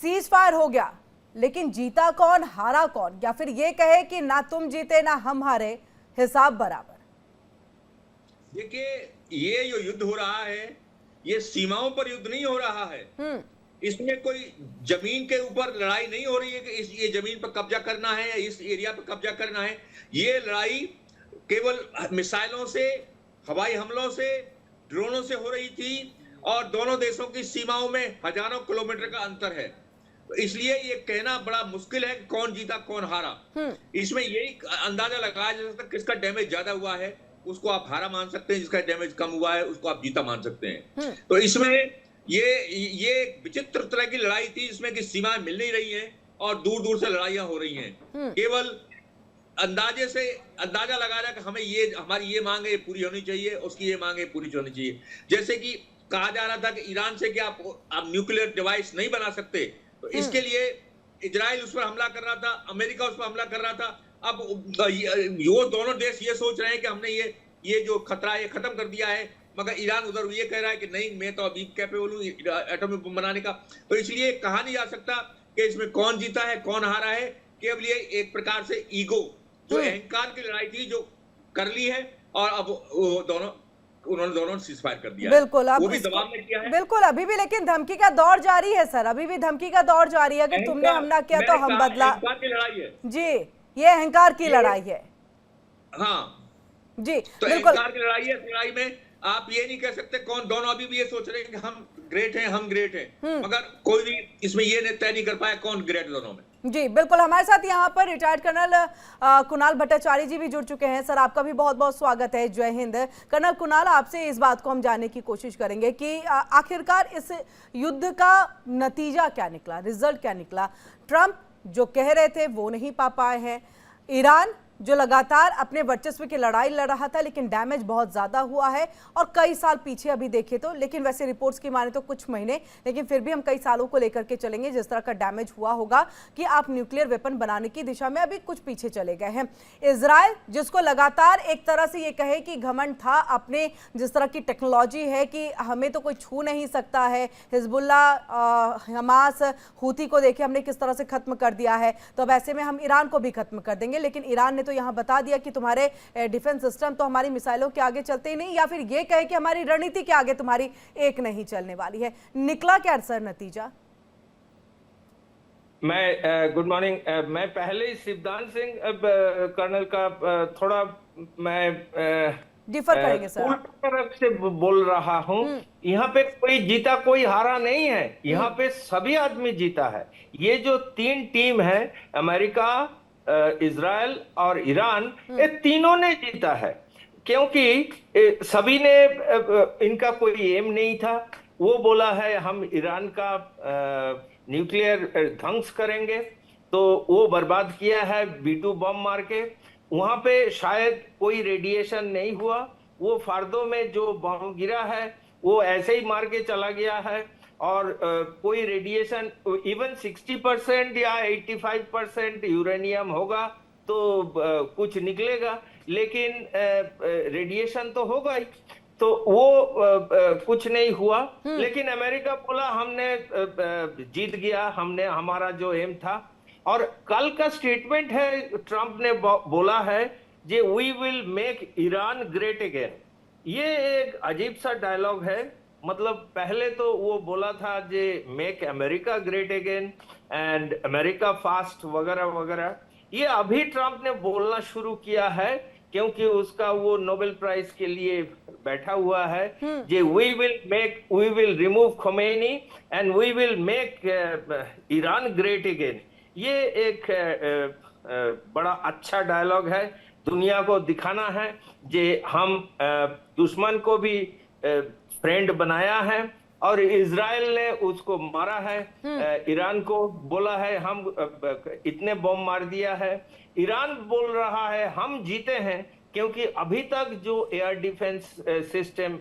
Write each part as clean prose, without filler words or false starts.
Cease fire हो गया, लेकिन जीता कौन हारा कौन, या फिर ये कहे कि ना तुम जीते ना हम हारे, हिसाब बराबर? देखिए, ये जो युद्ध हो रहा है, ये सीमाओं पर युद्ध नहीं हो रहा है। इसमें कोई जमीन के ऊपर लड़ाई नहीं हो रही है कि ये जमीन पर कब्जा करना है या इस एरिया पर कब्जा करना है। ये लड़ाई केवल मिसाइलों से, हवाई हमलों से, ड्रोनों से हो रही थी, और दोनों देशों की सीमाओं में हजारों किलोमीटर का अंतर है। इसलिए ये कहना बड़ा मुश्किल है कि कौन जीता कौन हारा। इसमें यही अंदाजा लगाया जा सकता है किसका डैमेज ज्यादा हुआ है, उसको आप हारा मान सकते हैं, जिसका डैमेज कम हुआ है उसको आप जीता मान सकते हैं। तो इसमें ये एक विचित्र तरह की लड़ाई थी, इसमें कि सीमाएं मिल नहीं रही हैं और दूर दूर से लड़ाइयां हो रही हैं। केवल अंदाजे से अंदाजा लगा रहा है कि हमें ये, हमारी ये मांग है ये पूरी होनी चाहिए, उसकी ये मांग है पूरी होनी चाहिए। जैसे कि कहा जा रहा था कि ईरान से कि आप न्यूक्लियर डिवाइस नहीं बना सकते, तो इसके लिए इजराइल उस पर हमला कर रहा था, अमेरिका उस पर हमला कर रहा था। अब वो दोनों देश ये सोच रहे हैं कि हमने ये जो खतरा है खत्म कर दिया है, मगर ईरान उधर ये कह रहा है कि नहीं, मैं तो अभी कैपेबल हूं एटॉमिक बम बनाने का। तो इसलिए कहा नहीं जा सकता कि इसमें कौन जीता है कौन हारा है। केवल ये एक प्रकार से ईगो, जो अहंकार की लड़ाई थी, जो कर ली है, और अब उन्होंने दोनों सीज फायर कर दिया। बिल्कुल, वो भी दबाव में किया है। बिल्कुल, अभी भी लेकिन धमकी का दौर जारी है सर, अभी भी धमकी का दौर जारी है कि तुमने हमला किया तो हम बदला। अहंकार की लड़ाई है जी, ये अहंकार की लड़ाई है। हाँ जी, तो बिल्कुल। अहंकार की लड़ाई है। लड़ाई में आप ये नहीं कह सकते कौन, दोनों अभी भी ये सोच रहे हैं कि हम ग्रेट हैं, हम ग्रेट हैं, मगर कोई भी इसमें ये तय नहीं कर पाया कौन ग्रेट दोनों में। जी बिल्कुल, हमारे साथ यहाँ पर रिटायर्ड कर्नल कुणाल भट्टाचार्य जी भी जुड़ चुके हैं। सर, आपका भी बहुत बहुत स्वागत है। जय हिंद। कर्नल कुणाल, आपसे इस बात को हम जानने की कोशिश करेंगे कि आखिरकार इस युद्ध का नतीजा क्या निकला, रिजल्ट क्या निकला। ट्रंप जो कह रहे थे वो नहीं पा पाए हैं, ईरान जो लगातार अपने वर्चस्व की लड़ाई लड़ रहा था लेकिन डैमेज बहुत ज़्यादा हुआ है, और कई साल पीछे अभी देखे तो, लेकिन वैसे रिपोर्ट्स की माने तो कुछ महीने, लेकिन फिर भी हम कई सालों को लेकर के चलेंगे जिस तरह का डैमेज हुआ होगा कि आप न्यूक्लियर वेपन बनाने की दिशा में अभी कुछ पीछे चले गए हैं। इजराइल जिसको लगातार एक तरह से ये कहे कि घमंड था अपने, जिस तरह की टेक्नोलॉजी है कि हमें तो कोई छू नहीं सकता है, हिजबुल्ला, हमास, हूती को देखिए हमने किस तरह से खत्म कर दिया है, तो अब ऐसे में हम ईरान को भी खत्म कर देंगे। लेकिन ईरान ने तो यहां बता दिया कि तुम्हारे डिफेंस सिस्टम तो हमारी मिसाइलों के आगे चलते ही नहीं, या फिर ये कहे कि हमारी रणनीति के आगे तुम्हारी एक नहीं चलने वाली है। निकला क्या सर नतीजा? मैं गुड मॉर्निंग, मैं पहले ही शिवदान सिंह कर्नल का थोड़ा मैं डिफर करेंगे सर, तरफ से बोल रहा हूं। यहाँ पे कोई जीता कोई हारा नहीं है, यहाँ पे सभी आदमी जीता है। ये जो तीन टीम है, अमेरिका, इजराइल और ईरान, ये तीनों ने जीता है, क्योंकि सभी ने, इनका कोई एम नहीं था। वो बोला है हम ईरान का न्यूक्लियर ध्वंस करेंगे, तो वो बर्बाद किया है B2 बम मार के। वहां पे शायद कोई रेडिएशन नहीं हुआ, वो फार्दो में जो बम गिरा है वो ऐसे ही मार के चला गया है, और कोई रेडिएशन इवन 60% या 85% यूरेनियम होगा तो कुछ निकलेगा, लेकिन रेडिएशन तो होगा ही, तो वो कुछ नहीं हुआ। लेकिन अमेरिका बोला हमने जीत गया, हमने हमारा जो एम था। और कल का स्टेटमेंट है, ट्रंप ने बोला है जे we will make Iran great again. ये एक अजीब सा डायलॉग है। मतलब पहले तो वो बोला था जे make America great again and America first वगैरह वगैरह। ये अभी ट्रंप ने बोलना शुरू किया है क्योंकि उसका वो नोबेल प्राइज के लिए बैठा हुआ है जे we will remove Khomeini and we will make Iran great again. ये एक बड़ा अच्छा डायलॉग है। दुनिया को दिखाना है जे हम दुश्मन को भी फ्रेंड बनाया है, और इजराइल ने उसको मारा है। ईरान को बोला है हम इतने बम मार दिया है। ईरान बोल रहा है हम जीते हैं, क्योंकि अभी तक जो एयर डिफेंस सिस्टम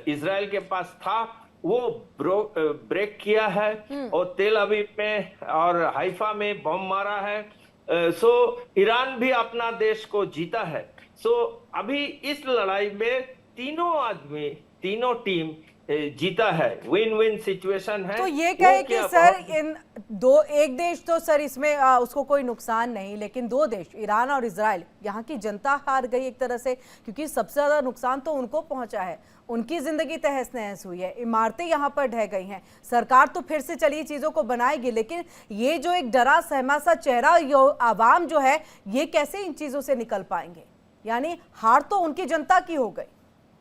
इजराइल के पास था वो ब्रेक किया है, और तेल अवीव में और हाइफा में बम मारा है। सो ईरान भी अपना देश को जीता है। सो अभी इस लड़ाई में तीनों आदमी, तीनों टीम जीता है, विन विन सिचुएशन है। तो ये वो कहे कि क्या सर बहुत- इन एक देश तो सर इसमें उसको कोई नुकसान नहीं, लेकिन दो देश ईरान और इजराइल, यहाँ की जनता हार गई एक तरह से, क्योंकि सबसे ज्यादा नुकसान तो उनको पहुंचा है, उनकी जिंदगी तहस नहस हुई है, इमारतें यहाँ पर ढह गई हैं। सरकार तो फिर से चलिए चीजों को बनाएगी, लेकिन ये जो एक डरा सहमा सा चेहरा, यो आवाम जो है, ये कैसे इन चीजों से निकल पाएंगे? यानी हार तो उनकी जनता की हो गई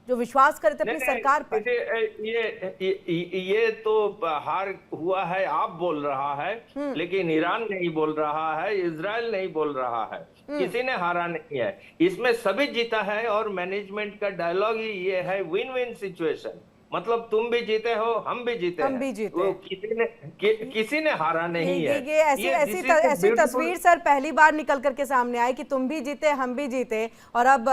जो विश्वास करे थे अपनी सरकार पर। ये तो हार हुआ है, आप बोल रहा है, लेकिन ईरान नहीं बोल रहा है, इजराइल नहीं बोल रहा है, किसी ने हारा नहीं है, इसमें सभी जीता है। और मैनेजमेंट का डायलॉग ही ये है, विन विन सिचुएशन, मतलब तुम भी जीते हो, हम भी जीते हम हैं। भी जीते वो हैं। किसी ने हारा नहीं है। ये ऐसी तस्वीर सर पहली बार निकल करके सामने आई कि तुम भी जीते, हम भी जीते। और अब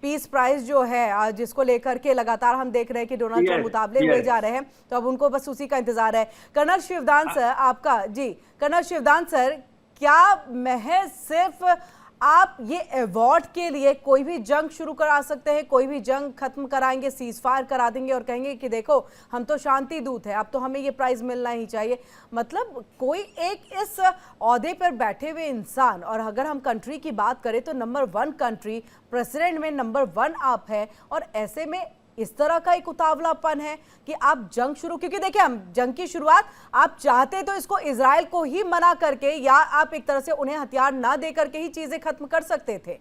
पीस प्राइज जो है जिसको लेकर के लगातार हम देख रहे हैं कि डोनाल्ड ट्रंप मुकाबले हुए जा रहे हैं, तो अब उनको बस उसी का इंतजार है। कर्नल शिवदान सर आपका, जी कर्नल शिवदान सर, क्या महज सिर्फ आप ये अवार्ड के लिए कोई भी जंग शुरू करा सकते हैं, कोई भी जंग खत्म कराएंगे, सीज फायर करा देंगे और कहेंगे कि देखो हम तो शांति दूत हैं, अब तो हमें ये प्राइज मिलना ही चाहिए? मतलब कोई एक इस ओहदे पर बैठे हुए इंसान, और अगर हम कंट्री की बात करें तो नंबर 1 कंट्री, प्रेसिडेंट में नंबर 1 आप है, और ऐसे में इस तरह का एक उतावलापन है कि आप जंग शुरू, क्योंकि देखिए हम जंग की शुरुआत आप चाहते तो इसको इजराइल को ही मना करके, या आप एक तरह से उन्हें हथियार ना दे करके ही चीजें खत्म कर सकते थे,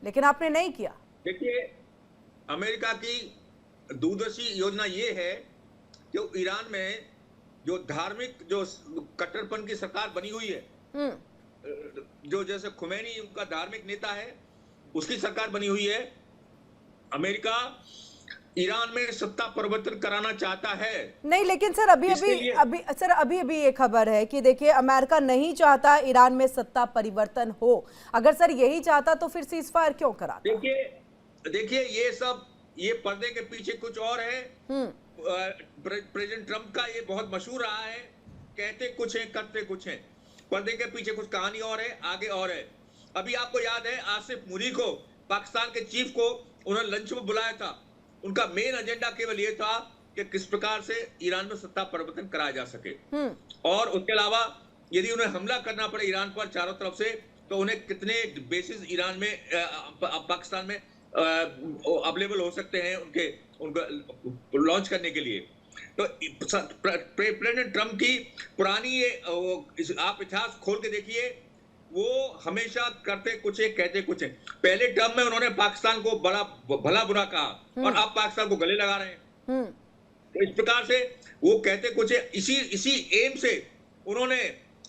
लेकिन आपने नहीं किया। देखिए, अमेरिका की दूरदर्शी योजना ये है कि ईरान में जो धार्मिक जो कट्टरपन की सरकार बनी हुई है, जो जैसे खुमैनी उनका धार्मिक नेता है, उसकी सरकार बनी हुई है। अमेरिका ईरान में सत्ता परिवर्तन कराना चाहता है। नहीं, लेकिन सर अभी ये खबर है कि देखिए अमेरिका नहीं चाहता ईरान में सत्ता परिवर्तन हो। अगर सर यही चाहता तो फिर सीज फायर क्यों करा? देखिए ये पर्दे के पीछे कुछ और है। प्रेसिडेंट ट्रंप का ये बहुत मशहूर रहा है, कहते कुछ है करते कुछ है, पर्दे के पीछे कुछ कहानी और है, आगे और है। अभी आपको याद है आसिफ मुनी को, पाकिस्तान के चीफ को उन्होंने लंच में बुलाया था। उनका मेन एजेंडा केवल ये था कि किस प्रकार से ईरान में सत्ता परिवर्तन कराया जा सके, और उसके अलावा यदि उन्हें हमला करना पड़े ईरान पर चारों तरफ से, तो उन्हें कितने बेसिस ईरान में पाकिस्तान में अवेलेबल हो सकते हैं उनको लॉन्च करने के लिए। तो प्रेसिडेंट ट्रंप की पुरानी आप इतिहास खोल के देखिए, वो हमेशा करते कुछ है कहते कुछ है। पहले टर्म में उन्होंने पाकिस्तान को बड़ा भला बुरा कहा, और अब पाकिस्तान को गले लगा रहे हैं। तो इस प्रकार से वो कहते कुछ है, इसी एम से उन्होंने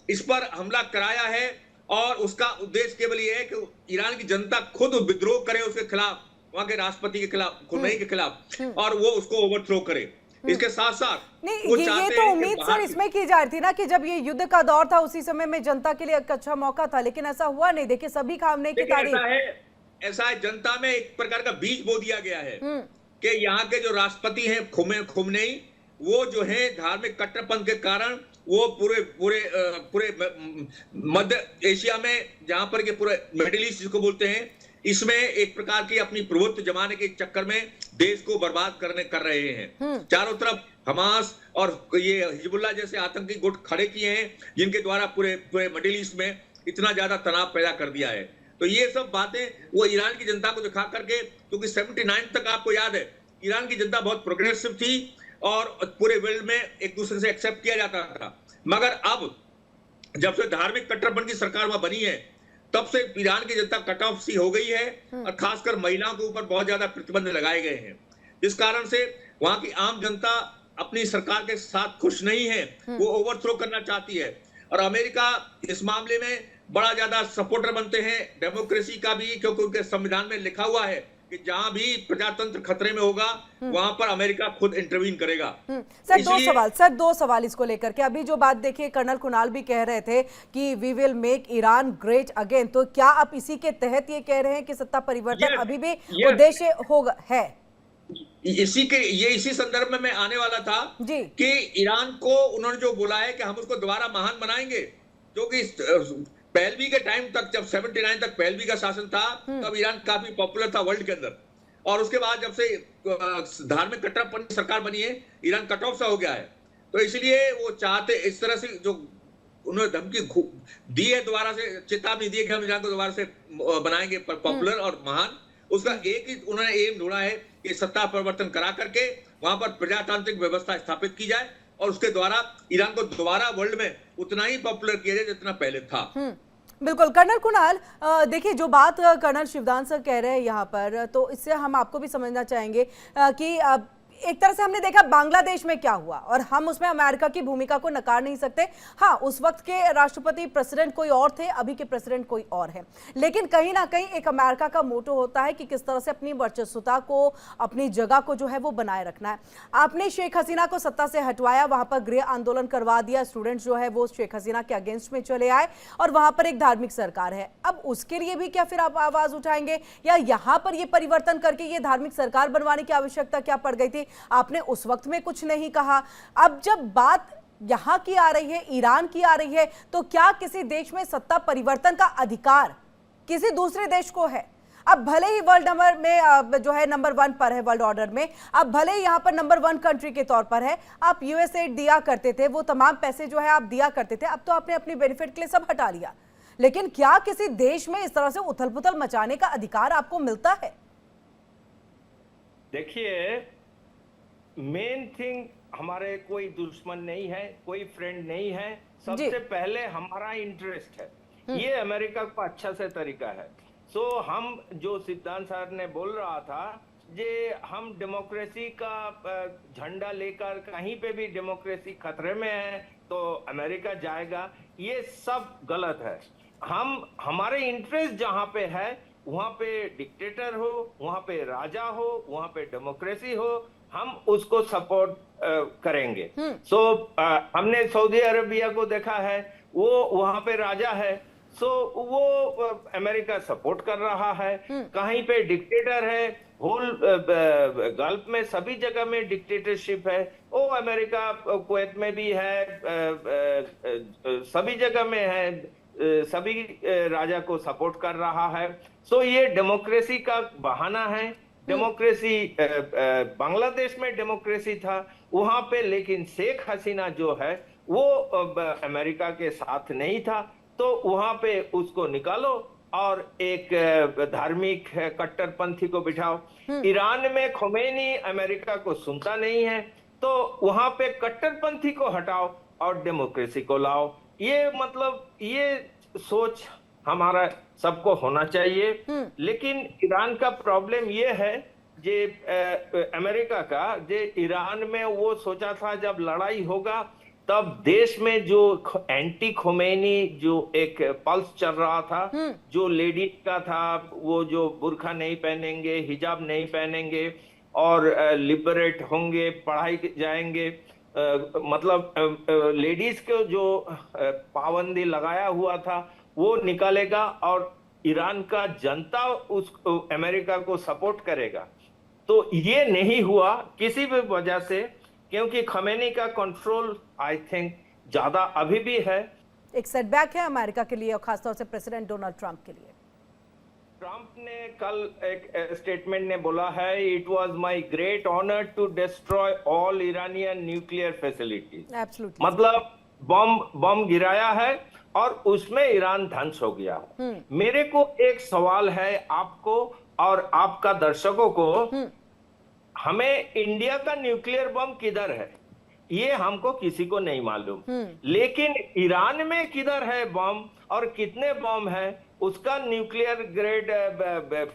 इस पर हमला कराया है, और उसका उद्देश्य केवल ये है कि ईरान की जनता खुद विद्रोह करे उसके खिलाफ, वहां के राष्ट्रपति के खिलाफ, खुमैनी के खिलाफ, और वो उसको ओवरथ्रो करे। इसके साथ साथ नहीं, ये तो उम्मीद सर इसमें की जा रही थी ना कि जब ये युद्ध का दौर था उसी समय में जनता के लिए एक अच्छा मौका था, लेकिन ऐसा हुआ नहीं। देखिए सभी खामने की तारीफ, ऐसा है जनता में एक प्रकार का बीज बो दिया गया है कि यहाँ के जो राष्ट्रपति हैं खुमैनी, वो जो है धार्मिक कट्टरपन के कारण वो पूरे मध्य एशिया में, जहां पर के पूरे मिडिल ईस्ट जिसको बोलते हैं, इसमें एक प्रकार की अपनी प्रभुत्व जमाने के चक्कर में देश को बर्बाद कर रहे हैं। चारों तरफ हमास और ये हिजबुल्लाह जैसे आतंकी गुट खड़े किए हैं, जिनके द्वारा पूरे मिडिल ईस्ट में इतना ज्यादा तनाव पैदा कर दिया है। तो ये सब बातें वो ईरान की जनता को दिखा करके, क्योंकि 79 तक आपको याद है ईरान की जनता बहुत प्रोग्रेसिव थी और पूरे वर्ल्ड में एक दूसरे से एक्सेप्ट किया जाता था, मगर अब जब से धार्मिक कट्टरपन की सरकार वहां बनी है, तब से ईरान की जनता कट ऑफ सी हो गई है, और खासकर महिलाओं के ऊपर बहुत ज्यादा प्रतिबंध लगाए गए हैं, जिस कारण से वहां की आम जनता अपनी सरकार के साथ खुश नहीं है, वो ओवरथ्रो करना चाहती है। और अमेरिका इस मामले में बड़ा ज्यादा सपोर्टर बनते हैं डेमोक्रेसी का भी, क्योंकि उनके संविधान में लिखा हुआ है कि जहां भी प्रजातंत्र खतरे में होगा वहां पर अमेरिका खुद इंटरवीन करेगा। सर दो सवाल इसको लेकर के। अभी जो बात देखिए कर्नल कुणाल भी कह रहे थे कि we will make Iran great again, तो क्या आप इसी के तहत ये कह रहे हैं कि सत्ता परिवर्तन अभी भी उद्देश्य होगा है? इसी संदर्भ में मैं आने वाला था जी, कि ईरान को उन्होंने जो बोला है कि हम उसको दोबारा महान बनाएंगे, जो कि पहलवी के टाइम तक, जब 79 तक पहलवी का शासन था, तब ईरान काफी पॉपुलर था वर्ल्ड के अंदर, और उसके बाद जब से धार्मिक कट्टरपंथी सरकार बनी है, ईरान कट ऑफ सा हो गया है। तो इसलिए वो चाहते इस तरह से, जो उन्होंने धमकी दी है, दोबारा से चेतावनी दी है कि हम ईरान को दोबारा से बनाएंगे पॉपुलर और महान, उसका एक ही उन्होंने एम ढूंढा है कि सत्ता परिवर्तन करा करके वहां पर प्रजातांत्रिक व्यवस्था स्थापित की जाए और उसके द्वारा ईरान को दोबारा वर्ल्ड में उतना ही पॉपुलर किया जाए जितना पहले था। बिल्कुल। कर्नल कुणाल, देखिए जो बात कर्नल शिवदान सर कह रहे हैं यहाँ पर, तो इससे हम आपको भी समझना चाहेंगे कि एक तरह से हमने देखा बांग्लादेश में क्या हुआ और हम उसमें अमेरिका की भूमिका को नकार नहीं सकते। हाँ, उस वक्त के राष्ट्रपति प्रेसिडेंट कोई और थे, अभी के प्रेसिडेंट कोई और है, लेकिन कहीं ना कहीं एक अमेरिका का मोटो होता है कि किस तरह से अपनी वर्चस्वता को, अपनी जगह को जो है वो बनाए रखना है। आपने शेख हसीना को सत्ता से हटवाया, वहां पर गृह आंदोलन करवा दिया, स्टूडेंट्स जो है वो शेख हसीना के अगेंस्ट में चले आए और वहां पर एक धार्मिक सरकार है। अब उसके लिए भी क्या फिर आप आवाज उठाएंगे, या यहाँ पर ये परिवर्तन करके ये धार्मिक सरकार बनवाने की आवश्यकता क्या पड़ गई थी? आपने उस वक्त में कुछ नहीं कहा। अब जब बात यहां की आ रही है, ईरान की आ रही है, तो क्या किसी देश में सत्ता परिवर्तन का अधिकार किसी दूसरे देश को है? अब भले ही वर्ल्ड नंबर में जो है नंबर 1 पर है वर्ल्ड ऑर्डर में, अब भले ही यहां पर नंबर 1 कंट्री के तौर पर है, आप यूएसएड दिया करते थे, वो तमाम पैसे जो है आप दिया करते थे, अब तो आपने अपनी बेनिफिट के लिए सब हटा लिया। लेकिन क्या किसी देश में इस तरह से उथल पुथल मचाने का अधिकार आपको मिलता है? देखिए, मेन थिंग, हमारे कोई दुश्मन नहीं है, कोई फ्रेंड नहीं है, सबसे पहले हमारा इंटरेस्ट है। ये अमेरिका का अच्छा से तरीका है। सो हम जो सिद्धांत सर ने बोल रहा था, जे हम डेमोक्रेसी का झंडा लेकर कहीं पे भी डेमोक्रेसी खतरे में है तो अमेरिका जाएगा, ये सब गलत है। हमारे इंटरेस्ट जहां पे है वहां पे डिक्टेटर हो, वहां पे राजा हो, वहां पे डेमोक्रेसी हो, हम उसको सपोर्ट करेंगे। हमने सऊदी अरेबिया को देखा है, वो वहां पे राजा है, वो अमेरिका सपोर्ट कर रहा है। कहीं पे डिक्टेटर है, होल गल्फ में सभी जगह में डिक्टेटरशिप है, वो अमेरिका कुवैत में भी है, सभी जगह में है, सभी राजा को सपोर्ट कर रहा है। ये डेमोक्रेसी का बहाना है। डेमोक्रेसी बांग्लादेश में डेमोक्रेसी था वहां पे, लेकिन शेख हसीना जो है वो अमेरिका के साथ नहीं था, तो वहां पे उसको निकालो और एक धार्मिक कट्टरपंथी को बिठाओ। ईरान में खोमेनी अमेरिका को सुनता नहीं है, तो वहां पे कट्टरपंथी को हटाओ और डेमोक्रेसी को लाओ। ये मतलब ये सोच हमारा सबको होना चाहिए। लेकिन ईरान का प्रॉब्लम ये है, जे अमेरिका का, जे ईरान में वो सोचा था जब लड़ाई होगा तब देश में जो एंटी खोमेनी जो एक पल्स चल रहा था, जो लेडीज का था, वो जो बुर्खा नहीं पहनेंगे, हिजाब नहीं पहनेंगे और लिबरेट होंगे, पढ़ाई जाएंगे, मतलब लेडीज को जो पाबंदी लगाया हुआ था वो निकालेगा और ईरान का जनता उस अमेरिका को सपोर्ट करेगा। तो ये नहीं हुआ किसी भी वजह से, क्योंकि खमेनी का कंट्रोल आई थिंक ज्यादा अभी भी है। एक सेटबैक है अमेरिका के लिए और खासतौर से प्रेसिडेंट डोनाल्ड ट्रंप के लिए। ट्रंप ने कल एक स्टेटमेंट ने बोला है, it was my great honour to destroy all Iranian nuclear facilities. Absolutely, मतलब बम गिराया है और उसमें ईरान ध्वंस हो गया। मेरे को एक सवाल है आपको और आपका दर्शकों को, हमें इंडिया का न्यूक्लियर बम किधर है ये हमको किसी को नहीं मालूम, लेकिन ईरान में किधर है बम और कितने बम है, उसका न्यूक्लियर ग्रेड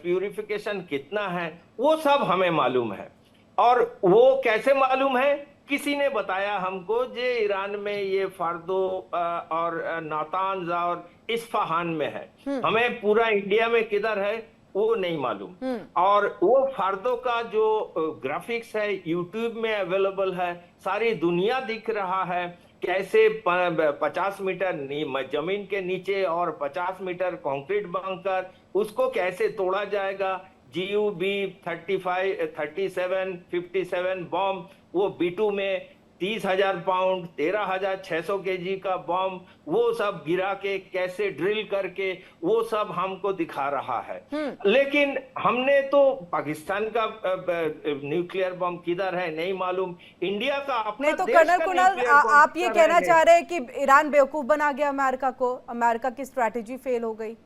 प्यूरिफिकेशन कितना है, वो सब हमें मालूम है। और वो कैसे मालूम है? किसी ने बताया हमको, जे ईरान में ये फार्दो और नातांज और इस्फहान में है। हमें पूरा इंडिया में किधर है वो नहीं मालूम। और वो फार्दो का जो ग्राफिक्स है यूट्यूब में अवेलेबल है, सारी दुनिया दिख रहा है कैसे 50 मीटर जमीन के नीचे और 50 मीटर कंक्रीट बंकर, उसको कैसे तोड़ा जाएगा। GUB 35, 37, 57 बॉम्ब वो B2 में 30,000 पाउंड 13,600 केजी का बम वो सब गिरा के कैसे ड्रिल करके वो सब हमको दिखा रहा है। लेकिन हमने तो पाकिस्तान का न्यूक्लियर बम किधर है नहीं मालूम, इंडिया का अपना नहीं तो देश कर्नल का कुणाल न्यूक्लियर बम आप ये किधर कहना है? चाह रहे हैं कि ईरान बेवकूफ बना गया अमेरिका को, अमेरिका की स्ट्रैटेजी फेल हो गई?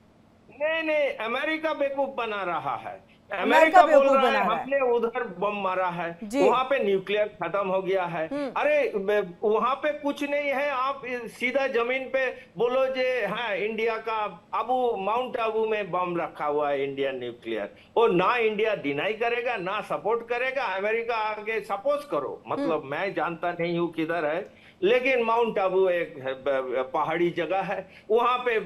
नहीं नहीं, अमेरिका बेवकूफ बना रहा है। अमेरिका अमेरिका बोल बेवकूफ रहा बना है रहा है। हमने उधर बम मारा है, जी। वहां पे न्यूक्लियर खत्म हो गया है। अरे वहां पे कुछ नहीं है, आप सीधा जमीन पे बोलो जे हाँ इंडिया का माउंट आबू में बम रखा हुआ है इंडियन न्यूक्लियर, वो ना इंडिया डिनाई करेगा ना सपोर्ट करेगा। अमेरिका आगे सपोज करो, मतलब मैं जानता नहीं हूँ किधर है, लेकिन माउंट आबू एक पहाड़ी जगह है, वहां पे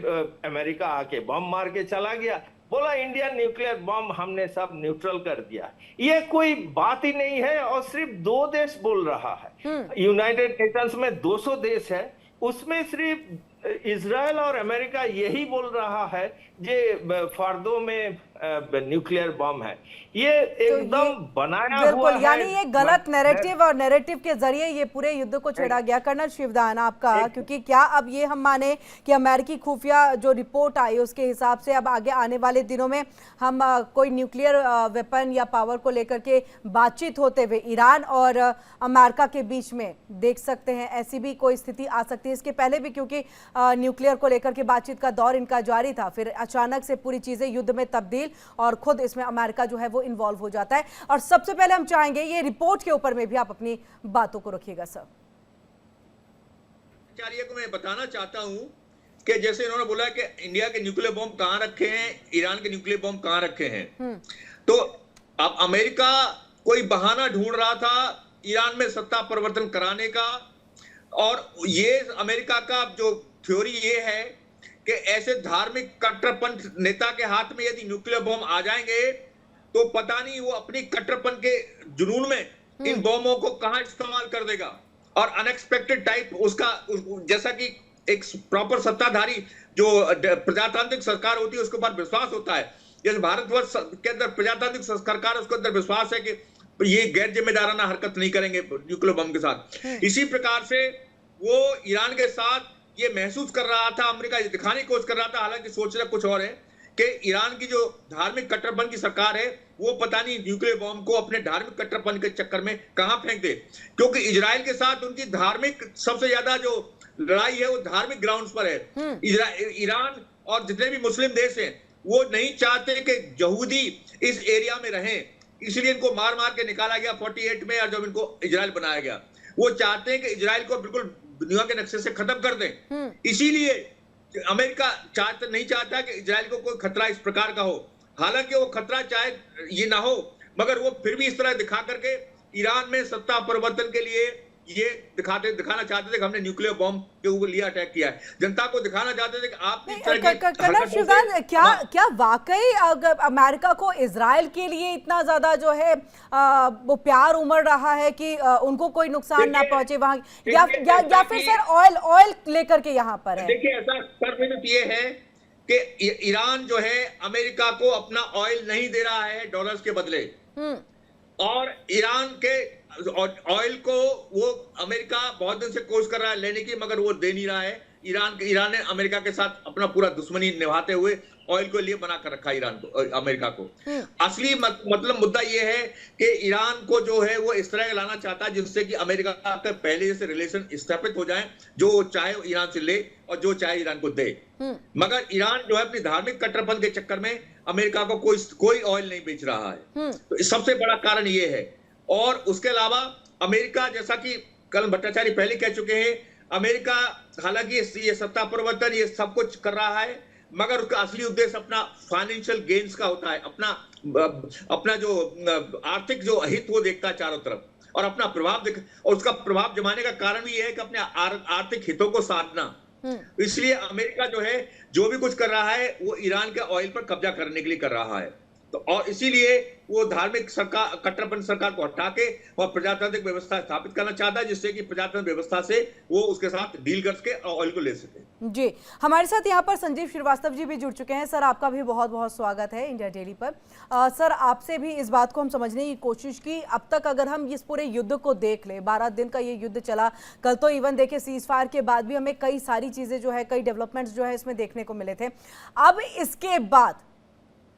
अमेरिका आके बम मार के चला गया, बोला इंडियन न्यूक्लियर बम हमने सब न्यूट्रल कर दिया। ये कोई बात ही नहीं है, और सिर्फ 2 देश बोल रहा है। यूनाइटेड नेशंस में 200 देश है, उसमें सिर्फ इजराइल और अमेरिका यही बोल रहा है जे फर्दों में न्यूक्लियर बम है। ये एकदम बनाया हुआ बिल्कुल, है। यानी ये गलत नैरेटिव और नैरेटिव के जरिए ये पूरे युद्ध को छेड़ा गया। कर्नल शिवदान आपका, क्योंकि क्या अब ये हम माने कि अमेरिकी खुफिया जो रिपोर्ट आई उसके हिसाब से अब आगे आने वाले दिनों में हम कोई न्यूक्लियर वेपन या पावर को लेकर के बातचीत होते हुए ईरान और अमेरिका के बीच में देख सकते हैं? ऐसी भी कोई स्थिति आ सकती है? इसके पहले भी क्योंकि न्यूक्लियर को लेकर के बातचीत का दौर इनका जारी था, फिर अचानक से पूरी चीजें युद्ध में तब्दील और खुद इसमें अमेरिका जो है वो इन्वॉल्व हो जाता है। और सबसे पहले हम चाहेंगे ये रिपोर्ट के ऊपर में भी आप अपनी बातों को रखिएगा सर। को मैं बताना चाहता हूं कि जैसे इन्होंने बोला कि इंडिया के न्यूक्लियर बम कहां रखे हैं, ईरान के न्यूक्लियर बम कहां रखे हैं, तो अब अमेरिका कोई बहाना ढूंढ रहा था ईरान में सत्ता परिवर्तन कराने का। और ये अमेरिका का जो थ्योरी ये है कि ऐसे धार्मिक कट्टरपंथ नेता के हाथ में यदि न्यूक्लियर बम आ जाएंगे तो पता नहीं वो अपनी कट्टरपन के जुनून में इन बमों को कहां इस्तेमाल कर देगा। और अनएक्सपेक्टेड टाइप उसका जैसा कि एक प्रॉपर सत्ताधारी जो प्रजातांत्रिक सरकार होती है उसके ऊपर विश्वास होता है, जैसे भारतवर्ष के अंदर प्रजातांत्रिक सरकार उसके अंदर विश्वास है कि ये गैर जिम्मेदाराना हरकत नहीं करेंगे न्यूक्लियर बम के साथ। इसी प्रकार से वो ईरान के साथ ये महसूस कर रहा था, अमेरिका ये दिखाने की कोशिश कर रहा था, हालांकि सोच रहा कुछ और है कि ईरान की जो धार्मिक कट्टरपन की सरकार है वो पता नहीं न्यूक्लियर बम को अपने धार्मिक कट्टरपन के चक्कर में कहां फेंक दे, क्योंकि इजराइल के साथ उनकी धार्मिक सबसे ज्यादा जो लड़ाई है वो धार्मिक ग्राउंड्स पर है। ईरान और जितने भी मुस्लिम देश हैं वो नहीं चाहते कि यहूदी इस एरिया में रहें, इसलिए इनको मार मार के निकाला गया 48 में, और जब इनको इजराइल बनाया गया वो चाहते हैं कि इजराइल को बिल्कुल दुनिया के नक्शे से खत्म कर दें। इसीलिए अमेरिका नहीं चाहता कि इजराइल को कोई खतरा इस प्रकार का हो, हालांकि वो खतरा चाहे ये ना हो, मगर वो फिर भी इस तरह दिखा करके ईरान में सत्ता परिवर्तन के लिए ये दिखाना चाहते थे कि हमने न्यूक्लियर बॉम्ब के ऊपर लिया अटैक किया है, जनता को दिखाना चाहते थे कि आप कर्नल शिवदान, क्या वाकई अगर अमेरिका को इजराइल के लिए इतना ज्यादा जो है वो प्यार उमड़ रहा है कि उनको कोई नुकसान ना पहुंचे वहां, या फिर सर ऑयल लेकर के यहाँ पर है? देखिए ऐसा सर ये है कि ईरान जो है अमेरिका को अपना ऑयल नहीं दे रहा है डॉलर्स के बदले, और ईरान के ऑयल को वो अमेरिका बहुत दिन से कोशिश कर रहा है लेने की, मगर वो दे नहीं रहा है। ईरान ने अमेरिका के साथ अपना पूरा दुश्मनी निभाते हुए ऑयल को लिए बना कर रखा ईरान को, अमेरिका को। असली मतलब मुद्दा ये है कि ईरान को जो है वो इस तरह का लाना चाहता है जिससे कि अमेरिका के पहले जैसे रिलेशन स्थापित हो जाए, जो चाहे ईरान से ले और जो चाहे ईरान को दे। मगर ईरान जो है अपनी धार्मिक कट्टरपन के चक्कर में अमेरिका को कोई ऑयल नहीं बेच रहा है, तो सबसे बड़ा कारण ये है। और उसके अलावा अमेरिका, जैसा कि कल भट्टाचार्य पहले कह चुके हैं, अमेरिका हालांकि ये सत्ता परिवर्तन ये सब कुछ कर रहा है, मगर उसका असली उद्देश्य अपना फाइनेंशियल गेन्स का होता है, अपना जो आर्थिक जो हित वो देखता है चारों तरफ, और अपना प्रभाव और उसका प्रभाव जमाने का कारण भी यह है कि अपने आर्थिक हितों को साधना। इसलिए अमेरिका जो है जो भी कुछ कर रहा है वो ईरान के ऑयल पर कब्जा करने के लिए कर रहा है, तो और इसीलिए वो धार्मिक सरकार कट्टरपंथी सरकार को हटा के और प्रजातांत्रिक व्यवस्था स्थापित करना चाहता है, जिससे कि प्रजातांत्रिक व्यवस्था से वो उसके साथ डील करके ऑयल को ले सके। जी, हमारे साथ यहाँ पर संजीव श्रीवास्तव जी भी जुड़ चुके हैं। सर, आपका भी बहुत बहुत स्वागत है इंडिया डेली पर। सर, आपसे भी इस बात को हम समझने की कोशिश की। अब तक अगर हम इस पूरे युद्ध को देख ले, 12 दिन का ये युद्ध चला, कल तो इवन देखिए सीज फायर के बाद भी हमें कई सारी चीज़ें जो है, कई डेवलपमेंट्स जो है इसमें देखने को मिले थे। अब इसके बाद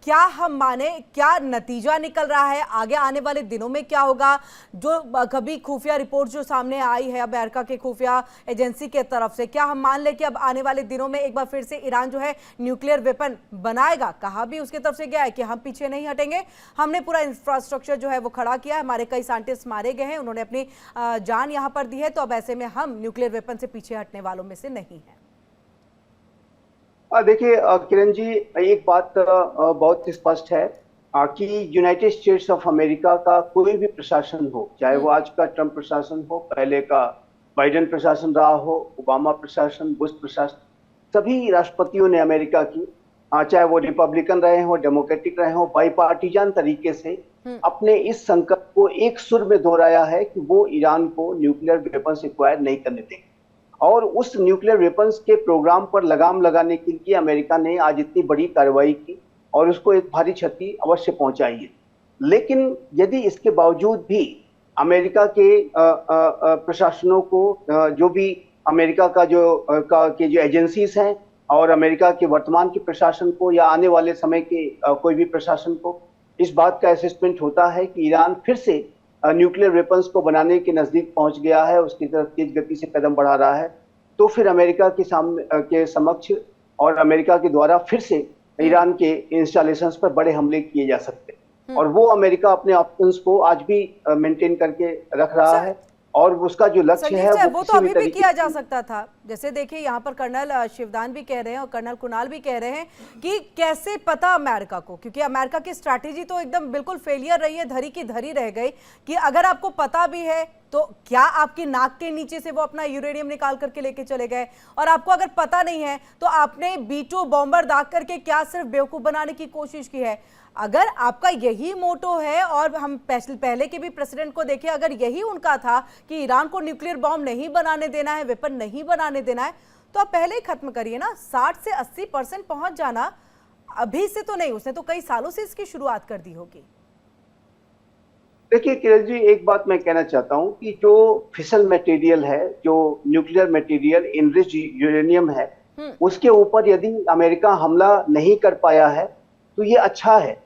क्या हम माने, क्या नतीजा निकल रहा है, आगे आने वाले दिनों में क्या होगा? जो कभी खुफिया रिपोर्ट जो सामने आई है अमेरिका के खुफिया एजेंसी के तरफ से, क्या हम मान लें कि अब आने वाले दिनों में एक बार फिर से ईरान जो है न्यूक्लियर वेपन बनाएगा? कहा भी उसके तरफ से गया है कि हम पीछे नहीं हटेंगे, हमने पूरा इंफ्रास्ट्रक्चर जो है वो खड़ा किया है, हमारे कई साइंटिस्ट मारे गए हैं, उन्होंने अपनी जान यहाँ पर दी है, तो अब ऐसे में हम न्यूक्लियर वेपन से पीछे हटने वालों में से नहीं है। देखिए किरण जी, एक बात बहुत स्पष्ट है कि यूनाइटेड स्टेट्स ऑफ अमेरिका का कोई भी प्रशासन हो, चाहे वो आज का ट्रंप प्रशासन हो, पहले का बाइडेन प्रशासन रहा हो, ओबामा प्रशासन, बुश प्रशासन, सभी राष्ट्रपतियों ने अमेरिका की, चाहे वो रिपब्लिकन रहे हो, डेमोक्रेटिक रहे हो, बाईपार्टीजान तरीके से अपने इस संकट को एक सुर में दोहराया है कि वो ईरान को न्यूक्लियर वेपन्स एक्वायर नहीं करने देंगे। और उस न्यूक्लियर वेपन्स के प्रोग्राम पर लगाम लगाने के लिए अमेरिका ने आज इतनी बड़ी कार्रवाई की और उसको एक भारी क्षति अवश्य पहुंचाई है। लेकिन यदि इसके बावजूद भी अमेरिका के प्रशासनों को, जो भी अमेरिका का जो एजेंसीज हैं और अमेरिका के वर्तमान के प्रशासन को या आने वाले समय के कोई भी प्रशासन को इस बात का असेसमेंट होता है कि ईरान फिर से न्यूक्लियर वेपन्स को बनाने के नजदीक पहुंच गया है, उसकी तरफ तेज गति से कदम बढ़ा रहा है, तो फिर अमेरिका के समक्ष और अमेरिका के द्वारा फिर से ईरान के इंस्टॉलेशंस पर बड़े हमले किए जा सकते हैं। और वो अमेरिका अपने ऑप्शंस को आज भी मेंटेन करके रख रहा है और उसका जो लक्ष्य है वो तो अभी भी किया जा सकता था। जैसे देखिए यहाँ पर कर्नल शिवदान भी कह रहे हैं और कर्नल कुणाल भी कह रहे हैं कि कैसे पता अमेरिका को, क्योंकि अमेरिका की स्ट्रैटेजी तो एकदम बिल्कुल फेलियर रही है, धरी की धरी रह गई कि अगर आपको पता भी है तो क्या आपकी नाक के नीचे से वो अपना यूरेनियम निकाल करके लेके चले गए, और आपको अगर पता नहीं है तो आपने B2 बॉम्बर दाग करके क्या सिर्फ बेवकूफ बनाने की कोशिश की है? अगर आपका यही मोटो है, और हम पहले के भी प्रेसिडेंट को देखें, अगर यही उनका था कि ईरान को न्यूक्लियर बॉम्ब नहीं बनाने देना है, वेपन नहीं बनाने देना है, तो आप पहले ही खत्म करिए ना। 60 से 80% पहुंच जाना अभी से तो नहीं, उसने तो कई सालों से इसकी शुरुआत कर दी होगी। देखिए किरण जी, एक बात मैं कहना चाहता हूं कि जो फिसल मटेरियल है, जो न्यूक्लियर मटेरियल इनरिच्ड यूरेनियम है, उसके ऊपर यदि अमेरिका हमला नहीं कर पाया है तो ये अच्छा है।